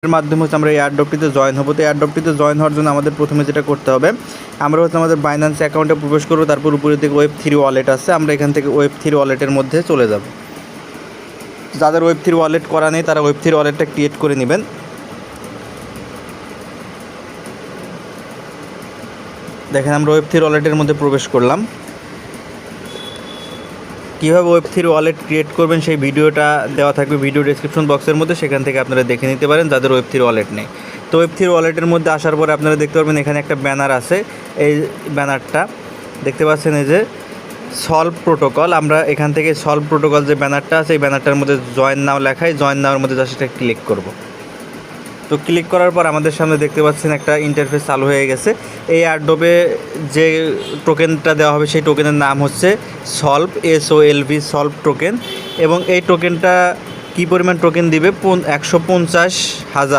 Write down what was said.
এর মাধ্যমে আমরা এই এয়ারড্রপটিতে জয়েন হবো। তো এয়ারড্রপটিতে জয়েন হওয়ার জন্য আমাদের প্রথমে যেটা করতে হবে, আমরা আমাদের বাইন্যান্স অ্যাকাউন্টে প্রবেশ করবো। তারপর উপরের দিকে Web3 ওয়ালেট আছে, আমরা এখান থেকে Web3 ওয়ালেটের মধ্যে চলে যাব। যাদের Web3 ওয়ালেট করা নেই তারা Web3 ওয়ালেটটা ক্রিয়েট করে নেবেন। দেখেন আমরা Web3 ওয়ালেটের মধ্যে প্রবেশ করলাম। কীভাবে Web3 ওয়ালেট ক্রিয়েট করবেন সেই ভিডিওটা দেওয়া থাকবে ভিডিও ডেসক্রিপশন বক্সের মধ্যে, সেখান থেকে আপনারা দেখে নিতে পারেন যাদের Web3 ওয়ালেট নেই। তো Web3 ওয়ালেটের মধ্যে আসার পরে আপনারা দেখতে পারবেন এখানে একটা ব্যানার আছে। এই ব্যানারটা দেখতে পাচ্ছেন, এই যে সলভ প্রোটোকল। আমরা এখান থেকে সলভ প্রোটোকল যে ব্যানারটা আছে এই ব্যানারটার মধ্যে জয়েন নাও লেখায়, জয়েন নাওয়ের মধ্যে জাস্ট এটা ক্লিক করব। তো ক্লিক করার পর আমাদের সামনে দেখতে পাচ্ছেন একটা ইন্টারফেস চালু হয়ে গেছে। এই এয়ারড্রপে যে টোকেনটা দেওয়া হবে সেই টোকেনের নাম হচ্ছে সলভ, SOLV, সলভ টোকেন। এবং এই টোকেনটা কী পরিমাণ টোকেন দিবে, 150,000